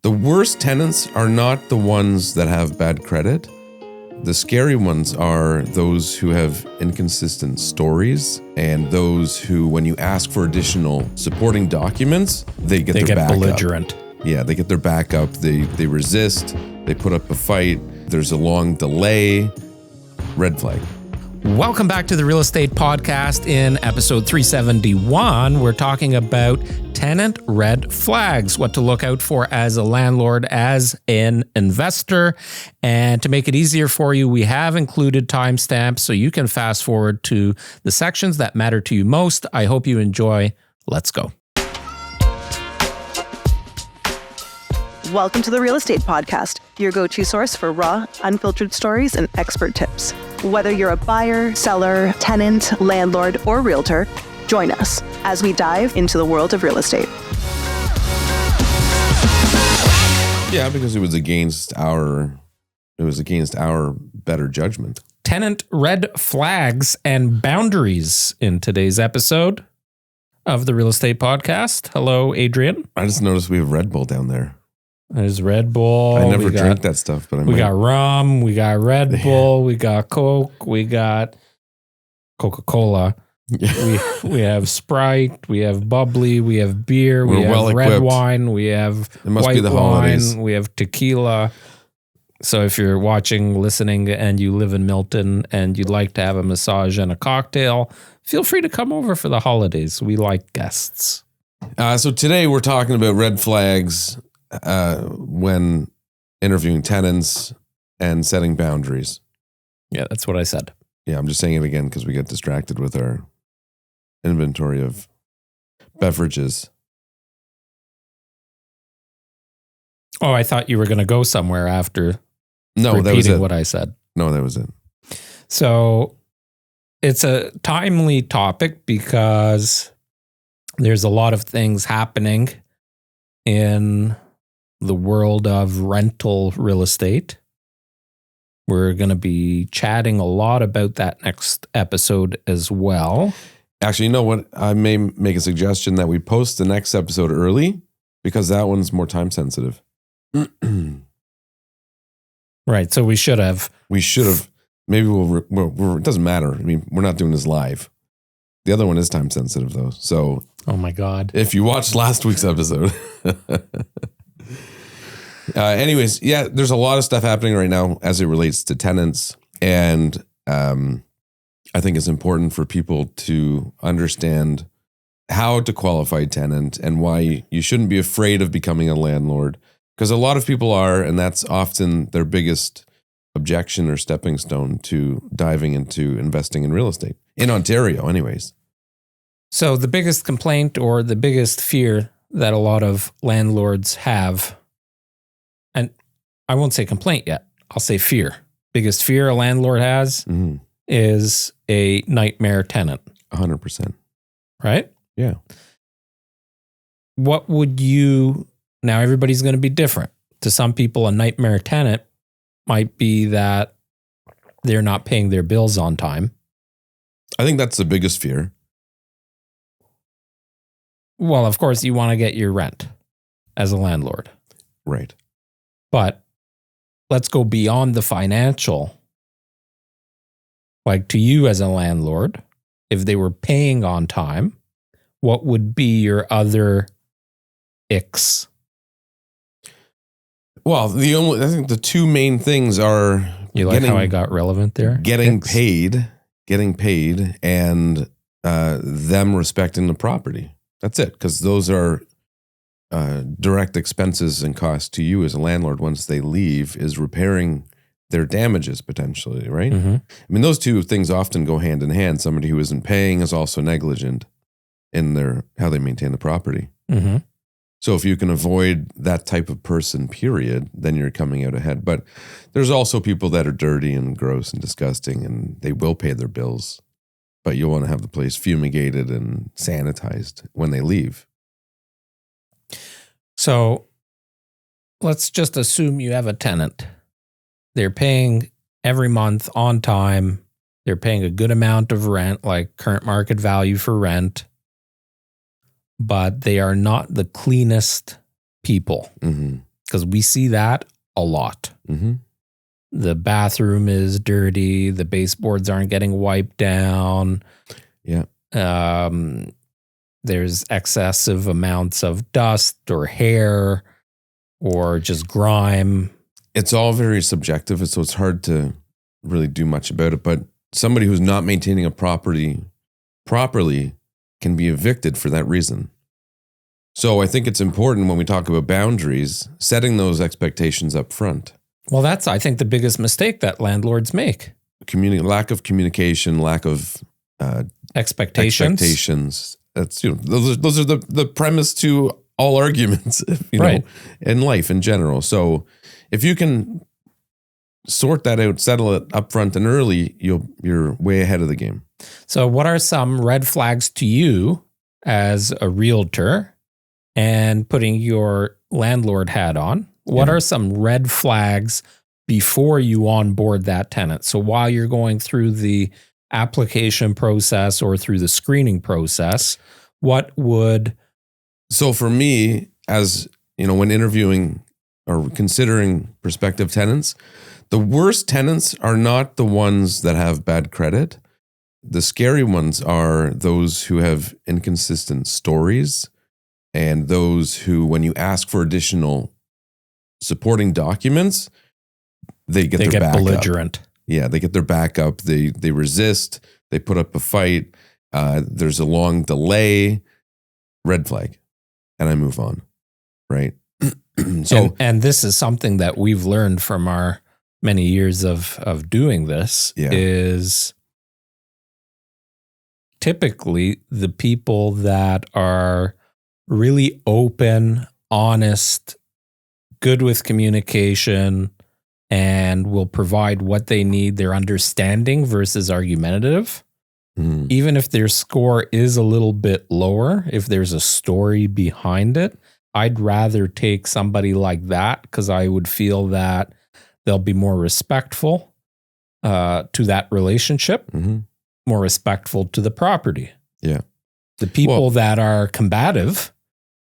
The worst tenants are not the ones that have bad credit. The scary ones are those who have inconsistent stories and those who, when you ask for additional supporting documents, they get their back belligerent. up. Yeah, they get their back up. They resist. They put up a fight. There's a long delay. Red flag. Welcome back to the Real Estate Podcast. In episode 371, we're talking about tenant red flags, what to look out for as a landlord, as an investor. And to make it easier for you, we have included timestamps so you can fast forward to the sections that matter to you most. I hope you enjoy. Let's go. Welcome to the Real Estate Podcast, your go-to source for raw, unfiltered stories and expert tips. Whether you're a buyer, seller, tenant, landlord, or realtor, join us as we dive into the world of real estate. Yeah, because it was against our better judgment. Tenant red flags and boundaries in today's episode of the Real Estate Podcast. Hello, Adrian. I just noticed we have Red Bull down there. There's Red Bull. I never drink that stuff, but we got rum, we got Red Bull, we got Coke, we got Coca-Cola. Yeah. We have Sprite, we have bubbly, we have beer, we have well red equipped. wine, we have white wine, we have tequila. So if you're watching, listening, and you live in Milton and you'd like to have a massage and a cocktail, feel free to come over for the holidays. We like guests. So today we're talking about red flags when interviewing tenants and setting boundaries. Yeah, that's what I said. Yeah, I'm just saying it again because we get distracted with our inventory of beverages. Oh, I thought you were going to go somewhere after repeating what I said. No, that was it. So it's a timely topic because there's a lot of things happening in the world of rental real estate. We're going to be chatting a lot about that next episode as well. Actually, you know what? I may make a suggestion that we post the next episode early because that one's more time sensitive. Right. So we should have. Maybe it doesn't matter. I mean, we're not doing this live. The other one is time sensitive though. So. Oh my God. If you watched last week's episode. Anyways, yeah, there's a lot of stuff happening right now as it relates to tenants. And I think it's important for people to understand how to qualify tenant and why you shouldn't be afraid of becoming a landlord. Because a lot of people are, and that's often their biggest objection or stepping stone to diving into investing in real estate. In Ontario, anyways. So the biggest complaint or the biggest fear that a lot of landlords have, and I won't say complaint yet, I'll say fear. Biggest fear a landlord has is a nightmare tenant. 100%. Right? Yeah. What would you, now everybody's going to be different. To some people, a nightmare tenant might be that they're not paying their bills on time. I think that's the biggest fear. Well, of course, you want to get your rent as a landlord. Right. But let's go beyond the financial. Like to you as a landlord, if they were paying on time, what would be your other icks? Well, I think the two main things are you like how I got relevant there? Getting paid, and them respecting the property. That's it, because those are direct expenses and costs to you as a landlord once they leave, is repairing their damages potentially, right? Mm-hmm. I mean, those two things often go hand in hand. Somebody who isn't paying is also negligent in how they maintain the property. Mm-hmm. So if you can avoid that type of person, period, then you're coming out ahead. But there's also people that are dirty and gross and disgusting, and they will pay their bills. But you want to have the place fumigated and sanitized when they leave. So let's just assume you have a tenant. They're paying every month on time. They're paying a good amount of rent, like current market value for rent. But they are not the cleanest people. Mm-hmm. because we see that a lot. Mm-hmm. The bathroom is dirty. The baseboards aren't getting wiped down. Yeah. There's excessive amounts of dust or hair or just grime. It's all very subjective, so it's hard to really do much about it. But somebody who's not maintaining a property properly can be evicted for that reason. So I think it's important when we talk about boundaries, setting those expectations up front. Well, that's, I think, the biggest mistake that landlords make. Lack of communication, lack of Expectations. That's, those are the premise to all arguments, Right. in life in general. So if you can sort that out, settle it up front and early, you're way ahead of the game. So what are some red flags to you as a realtor, and putting your landlord hat on? What are some red flags before you onboard that tenant? So while you're going through the application process or through the screening process, what would... So for me, as when interviewing or considering prospective tenants, the worst tenants are not the ones that have bad credit. The scary ones are those who have inconsistent stories, and those who, when you ask for additional supporting documents, they get their back belligerent. up. Yeah, they get their back up. They resist. They put up a fight. There's a long delay. Red flag. And I move on, right? So, and this is something that we've learned from our many years of doing this, is typically the people that are really open, honest, good with communication, and will provide what they need. They're understanding versus argumentative. Even if their score is a little bit lower, if there's a story behind it, I'd rather take somebody like that, because I would feel that they'll be more respectful to that relationship, more respectful to the property. Yeah. The people that are combative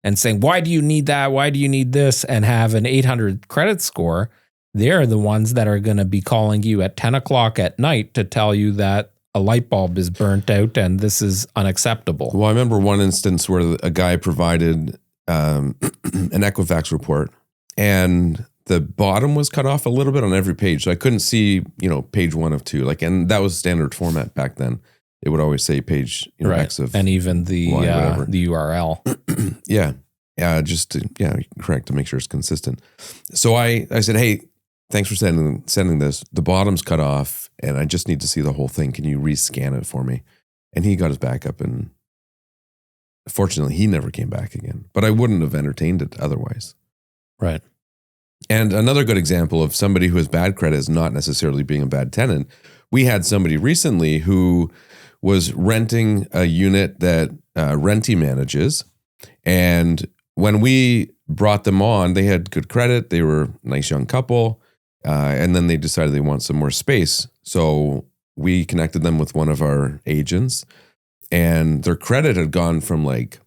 and saying, why do you need that? Why do you need this? And have an 800 credit score, they're the ones that are going to be calling you at 10 o'clock at night to tell you that a light bulb is burnt out and this is unacceptable. Well, I remember one instance where a guy provided an Equifax report, and the bottom was cut off a little bit on every page. So I couldn't see, page 1 of 2. And that was standard format back then. It would always say page X of, and even the the URL. Yeah. Just to, correct, to make sure it's consistent. So I said, hey, thanks for sending this. The bottom's cut off, and I just need to see the whole thing. Can you rescan it for me? And he got his back up, and fortunately, he never came back again. But I wouldn't have entertained it otherwise. Right. And another good example of somebody who has bad credit is not necessarily being a bad tenant. We had somebody recently who was renting a unit that Renty manages, and when we brought them on, they had good credit. They were a nice young couple. And then they decided they want some more space. So we connected them with one of our agents, and their credit had gone from like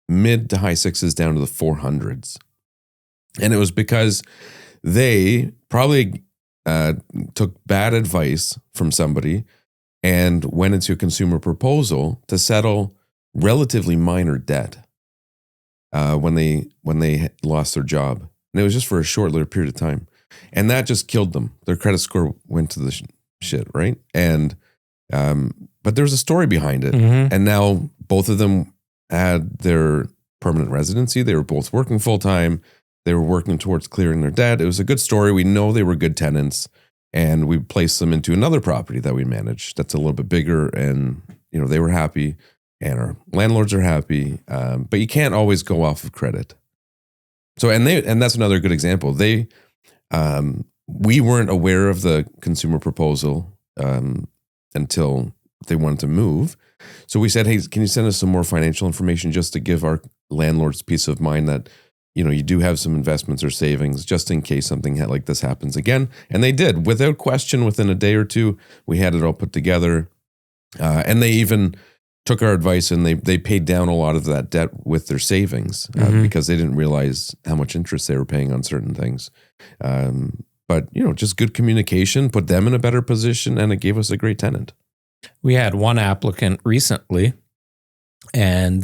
mid to high 6s down to the 400s. And it was because they probably took bad advice from somebody and went into a consumer proposal to settle relatively minor debt when they lost their job. And it was just for a short little period of time. And that just killed them. Their credit score went to the shit, right? And but there's a story behind it. And now both of them had their permanent residency. They were both working full time. They were working towards clearing their debt. It was a good story. We know they were good tenants. And we placed them into another property that we manage that's a little bit bigger. And, they were happy. And our landlords are happy. But you can't always go off of credit. So, and that's another good example. We weren't aware of the consumer proposal until they wanted to move. So we said, hey, can you send us some more financial information just to give our landlords peace of mind that, you do have some investments or savings just in case something like this happens again. And they did, without question. Within a day or two, we had it all put together. And they even took our advice and they paid down a lot of that debt with their savings because they didn't realize how much interest they were paying on certain things. But, just good communication, put them in a better position, and it gave us a great tenant. We had one applicant recently, and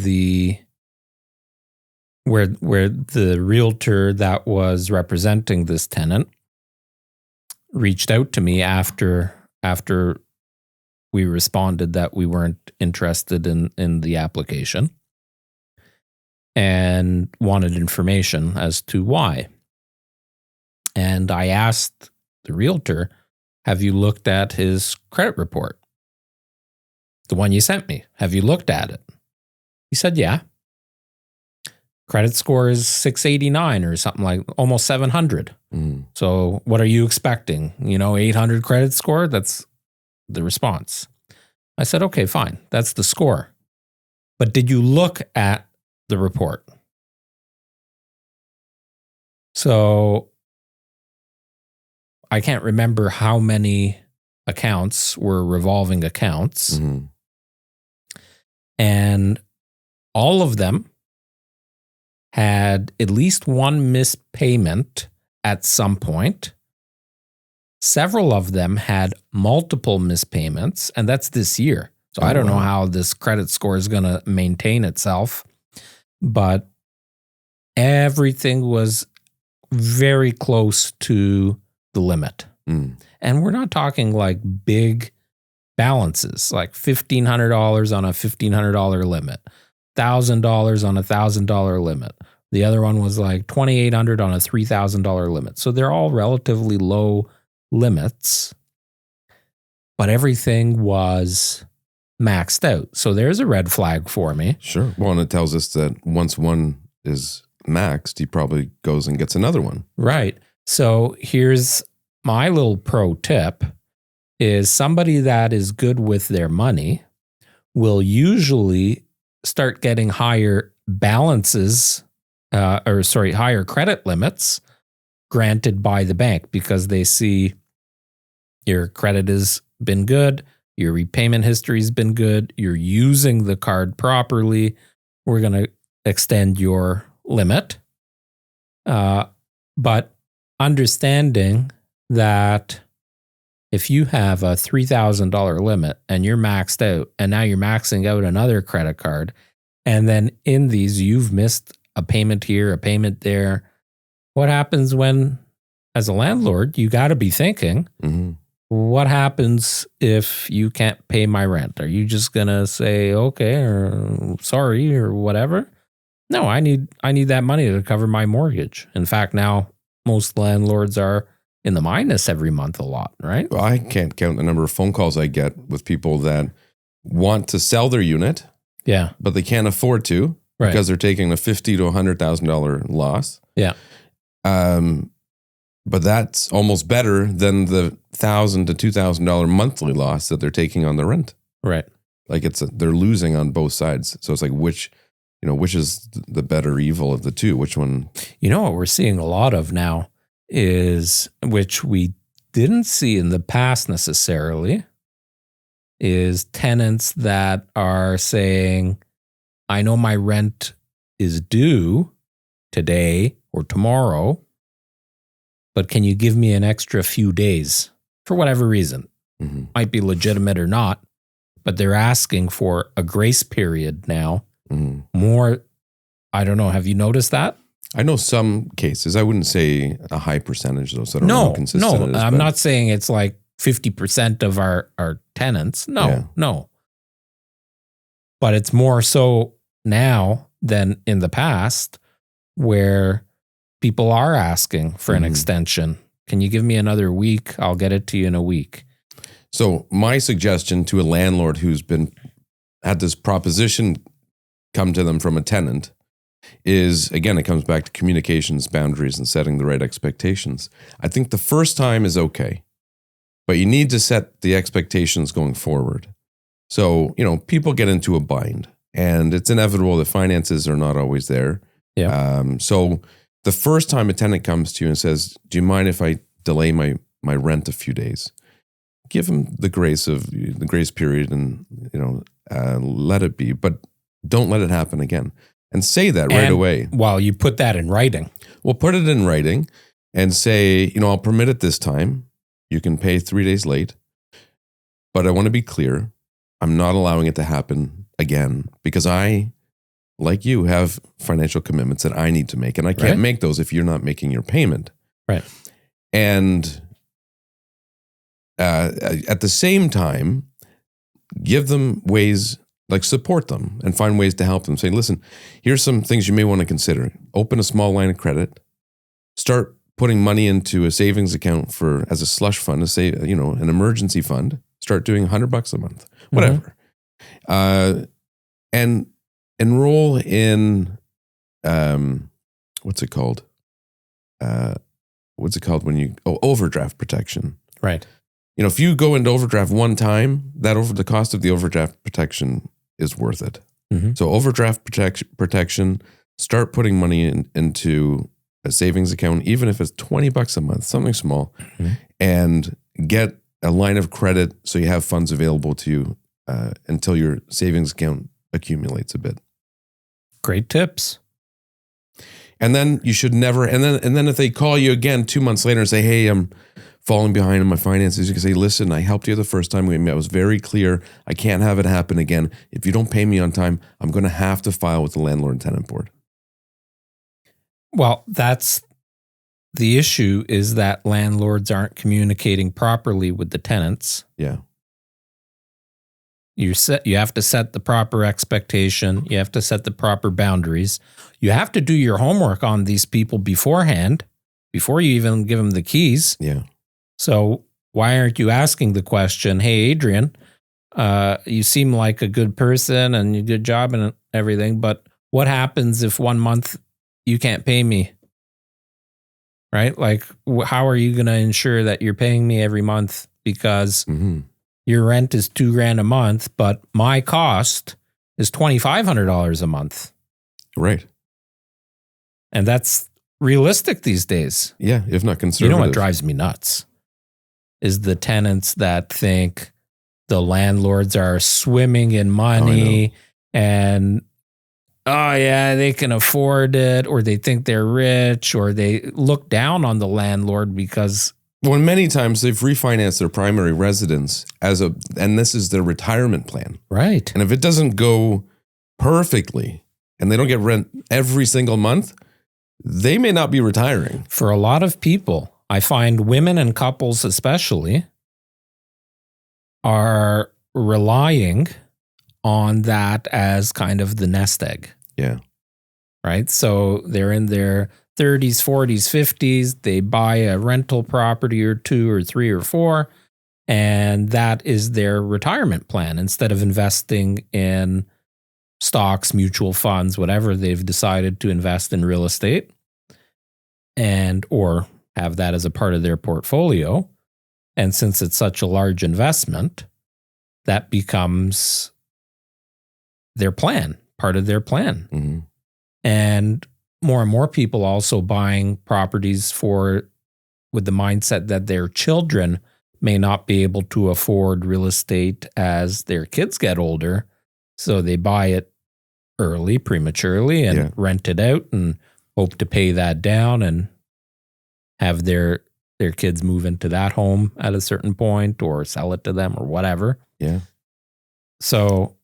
where the realtor that was representing this tenant reached out to me after we responded that we weren't interested in the application and wanted information as to why. And I asked the realtor, have you looked at his credit report? The one you sent me. Have you looked at it? He said, yeah. Credit score is 689 or something like almost 700. So what are you expecting? 800 credit score? That's the response. I said, okay, fine. That's the score. But did you look at the report? So I can't remember how many accounts were revolving accounts. And all of them had at least one missed payment at some point. Several of them had multiple missed payments, and that's this year. So I don't know how this credit score is going to maintain itself, but everything was very close to the limit. And we're not talking like big balances, like $1,500 on a $1,500 limit, $1,000 on a $1,000 limit. The other one was like $2,800 on a $3,000 limit. So they're all relatively low limits, but everything was maxed out. So there's a red flag for me. Sure. Well, and it tells us that once one is maxed, he probably goes and gets another one. Right. So here's my little pro tip is somebody that is good with their money will usually start getting higher balances, higher credit limits granted by the bank because they see your credit has been good, your repayment history has been good, you're using the card properly, we're going to extend your limit. But understanding that if you have a $3,000 limit and you're maxed out and now you're maxing out another credit card, and then in these you've missed a payment here, a payment there, what happens when, as a landlord, you got to be thinking, what happens if you can't pay my rent? Are you just going to say, okay, or sorry, or whatever? No, I need that money to cover my mortgage. In fact, now most landlords are in the minus every month a lot, right? Well, I can't count the number of phone calls I get with people that want to sell their unit, but they can't afford to because they're taking a $50,000 to $100,000 loss. Yeah. But that's almost better than the $1,000 to $2,000 monthly loss that they're taking on the rent. Right. Like they're losing on both sides. So it's like which is the better evil of the two? Which one? What we're seeing a lot of now is, which we didn't see in the past necessarily, is tenants that are saying, I know my rent is due today or tomorrow, but can you give me an extra few days for whatever reason? Might be legitimate or not, but they're asking for a grace period now. More, I don't know. Have you noticed that? I know some cases. I wouldn't say a high percentage, though. So I don't know how consistent it is. I'm not saying it's like 50% of our tenants. No. But it's more so now than in the past where people are asking for an extension. Can you give me another week? I'll get it to you in a week. So my suggestion to a landlord who's had this proposition come to them from a tenant is, again, it comes back to communications, boundaries, and setting the right expectations. I think the first time is okay, but you need to set the expectations going forward. So, people get into a bind, and it's inevitable that finances are not always there. Yeah. So the first time a tenant comes to you and says, do you mind if I delay my rent a few days? give them the grace period and, let it be, but don't let it happen again. And say that right away. Well, you put that in writing. Well, put it in writing and say, I'll permit it this time. You can pay 3 days late. But I want to be clear. I'm not allowing it to happen again because I, like you, have financial commitments that I need to make. And I can't make those if you're not making your payment. Right. And at the same time, give them ways, like support them and find ways to help them. Say, listen, here's some things you may want to consider. Open a small line of credit. Start putting money into a savings account as a slush fund, an emergency fund. Start doing $100 a month, whatever. And enroll in, what's it called? Overdraft protection. Right. If you go into overdraft one time, the cost of the overdraft protection is worth it. Mm-hmm. So overdraft protection, start putting money into a savings account, even if it's $20 a month, something small, and get a line of credit so you have funds available to you until your savings account accumulates a bit. Great tips. And then you should never, and then if they call you again 2 months later and say, hey, I'm falling behind in my finances, you can say, listen, I helped you the first time we met. I was very clear. I can't have it happen again. If you don't pay me on time, I'm going to have to file with the landlord and tenant board. Well, that's the issue, is that landlords aren't communicating properly with the tenants. Yeah. You have to set the proper expectation. You have to set the proper boundaries. You have to do your homework on these people beforehand, before you even give them the keys. Yeah. So why aren't you asking the question, hey, Adrian, you seem like a good person and you do a good job and everything, but what happens if 1 month you can't pay me? Right? Like, how are you going to ensure that you're paying me every month? Because your rent is $2,000 a month, but my cost is $2,500 a month. Right. And that's realistic these days. Yeah, if not conservative. You know what drives me nuts is the tenants that think the landlords are swimming in money and, oh yeah, they can afford it, or they think they're rich, or they look down on the landlord because... Well, many times they've refinanced their primary residence and this is their retirement plan. Right. And if it doesn't go perfectly and they don't get rent every single month, they may not be retiring. For a lot of people, I find women and couples especially are relying on that as kind of the nest egg. Yeah. Right? So they're in their 30s, 40s, 50s. They buy a rental property or 2 or 3 or 4, and that is their retirement plan. Instead of investing in stocks, mutual funds, whatever, they've decided to invest in real estate or have that as a part of their portfolio. And since it's such a large investment, that becomes their plan, part of their plan. Mm-hmm. And more people also buying properties with the mindset that their children may not be able to afford real estate as their kids get older. So they buy it early, prematurely, and rent it out and hope to pay that down and have their kids move into that home at a certain point or sell it to them or whatever. Yeah. So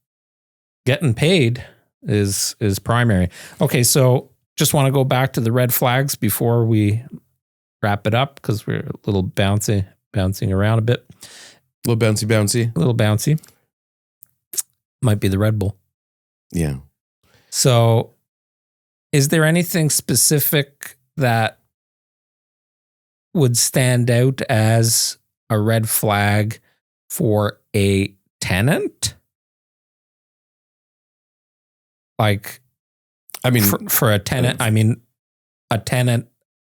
getting paid is primary. Okay, so just want to go back to the red flags before we wrap it up, because we're a little bouncing around a bit. A little bouncy. Might be the Red Bull. Yeah. So is there anything specific that would stand out as a red flag for a tenant? Like, I mean, for a tenant, a tenant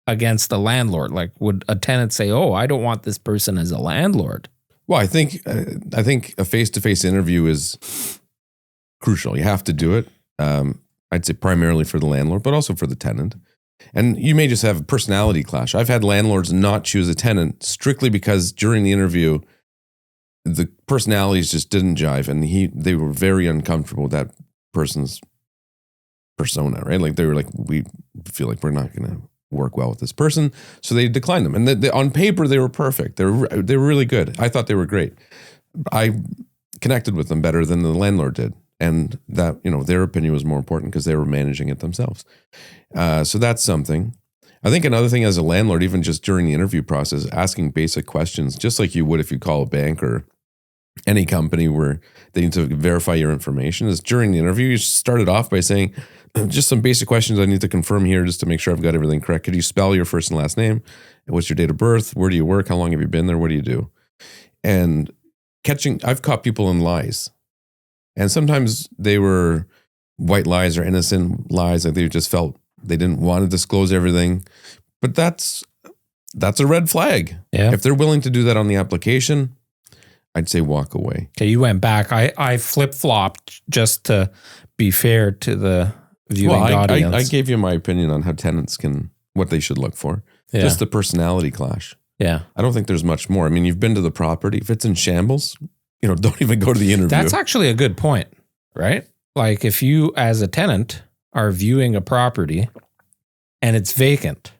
against a landlord. Like, would a tenant say, "Oh, I don't want this person as a landlord"? Well, I think a face-to-face interview is crucial. You have to do it. I'd say primarily for the landlord, but also for the tenant. And you may just have a personality clash. I've had landlords not choose a tenant strictly because during the interview, the personalities just didn't jive, and they were very uncomfortable with that person's persona, right? Like they were like, we feel like we're not going to work well with this person, so they declined them. And on paper, they were perfect. They were really good. I thought they were great. I connected with them better than the landlord did, and that their opinion was more important because they were managing it themselves. So that's something. I think another thing as a landlord, even just during the interview process, asking basic questions, just like you would if you call a bank or any company where they need to verify your information, is during the interview, you started off by saying, just some basic questions I need to confirm here just to make sure I've got everything correct. Could you spell your first and last name? What's your date of birth? Where do you work? How long have you been there? What do you do? And I've caught people in lies. And sometimes they were white lies or innocent lies. Like they just felt they didn't want to disclose everything. But that's a red flag. Yeah. If they're willing to do that on the application, I'd say walk away. Okay, you went back. I flip-flopped just to be fair to the viewing audience. I gave you my opinion on how tenants what they should look for. Yeah. Just the personality clash. Yeah. I don't think there's much more. I mean, you've been to the property. If it's in shambles, don't even go to the interview. That's actually a good point, right? Like if you as a tenant are viewing a property and it's vacant,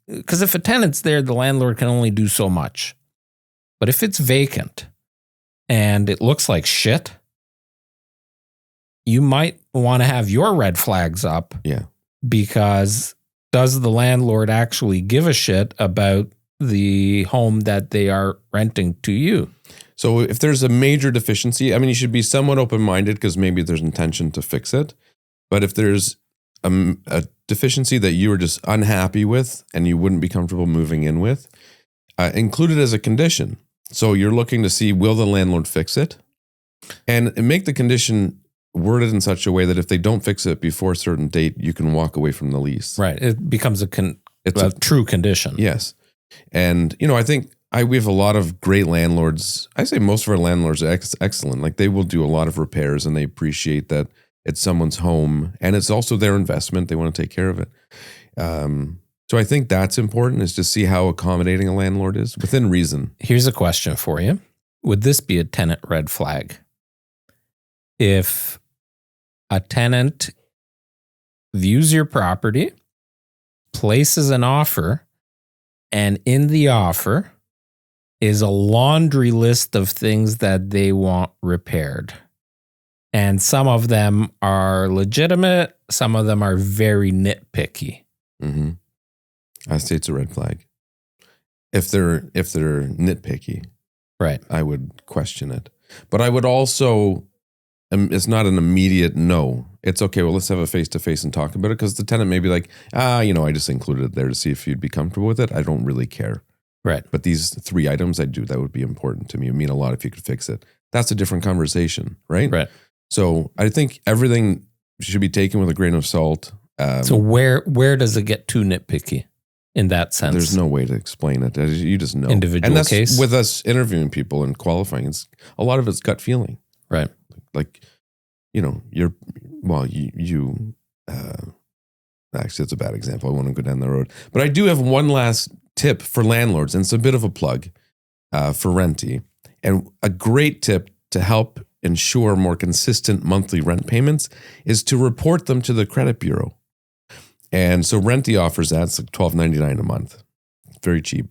because if a tenant's there, the landlord can only do so much. But if it's vacant and it looks like shit, you might want to have your red flags up. Yeah. Because does the landlord actually give a shit about the home that they are renting to you? So if there's a major deficiency, I mean, you should be somewhat open-minded because maybe there's intention to fix it. But if there's a deficiency that you are just unhappy with and you wouldn't be comfortable moving in with, include it as a condition. So you're looking to see, will the landlord fix it? And make the condition worded in such a way that if they don't fix it before a certain date, you can walk away from the lease. Right. It becomes a true condition. Yes. And, I think we have a lot of great landlords. I say most of our landlords are excellent. Like they will do a lot of repairs and they appreciate that it's someone's home and it's also their investment. They want to take care of it. So I think that's important, is to see how accommodating a landlord is within reason. Here's a question for you. Would this be a tenant red flag? If a tenant views your property, places an offer, and in the offer is a laundry list of things that they want repaired. And some of them are legitimate, some of them are very nitpicky. Mm-hmm. I say it's a red flag. If they're nitpicky, right, I would question it. But I would also, it's not an immediate no. It's okay, well, let's have a face-to-face and talk about it, because the tenant may be like, I just included it there to see if you'd be comfortable with it. I don't really care. Right. But these 3 items I do, that would be important to me. It would mean a lot if you could fix it. That's a different conversation, right? Right. So I think everything should be taken with a grain of salt. So where does it get too nitpicky in that sense? There's no way to explain it. You just know. Individual and that's case. With us interviewing people and qualifying, a lot of it's gut feeling. Right. Like, actually, it's a bad example. I won't go down the road. But I do have one last tip for landlords, and it's a bit of a plug for Renty. And a great tip to help ensure more consistent monthly rent payments is to report them to the credit bureau. And so Renty offers that. It's like $12.99 a month. Very cheap.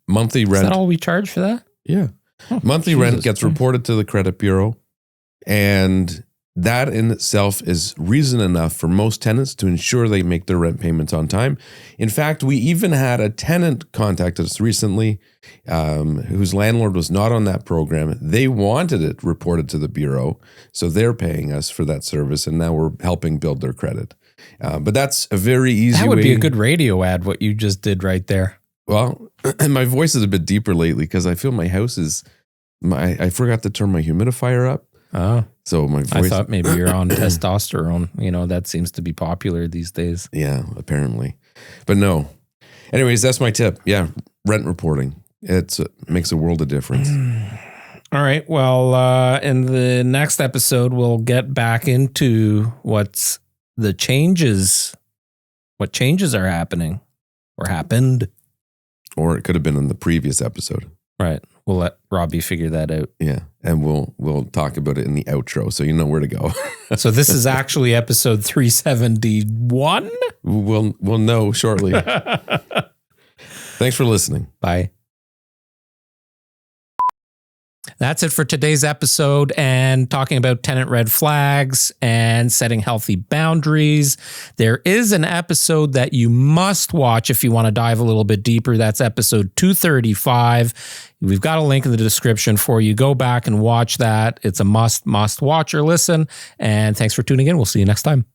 Monthly rent. Is that all we charge for that? Yeah. Oh, monthly rent gets reported to the credit bureau. And that in itself is reason enough for most tenants to ensure they make their rent payments on time. In fact, we even had a tenant contact us recently whose landlord was not on that program. They wanted it reported to the bureau, so they're paying us for that service, and now we're helping build their credit. But that's a very easy way. That would be a good radio ad, what you just did right there. Well, my voice is a bit deeper lately because I feel my house is, I forgot to turn my humidifier up. Oh. So my voice. I thought maybe you're on testosterone. That seems to be popular these days. Yeah, apparently. But no. Anyways, that's my tip. Yeah, rent reporting. It makes a world of difference. All right. Well, in the next episode, we'll get back into what changes are happening or happened. Or it could have been in the previous episode. Right. We'll let Robbie figure that out. Yeah. And we'll talk about it in the outro, so you know where to go. So this is actually episode 371. We'll know shortly. Thanks for listening. Bye. That's it for today's episode and talking about tenant red flags and setting healthy boundaries. There is an episode that you must watch if you want to dive a little bit deeper. That's episode 235. We've got a link in the description for you. Go back and watch that. It's a must watch or listen. And thanks for tuning in. We'll see you next time.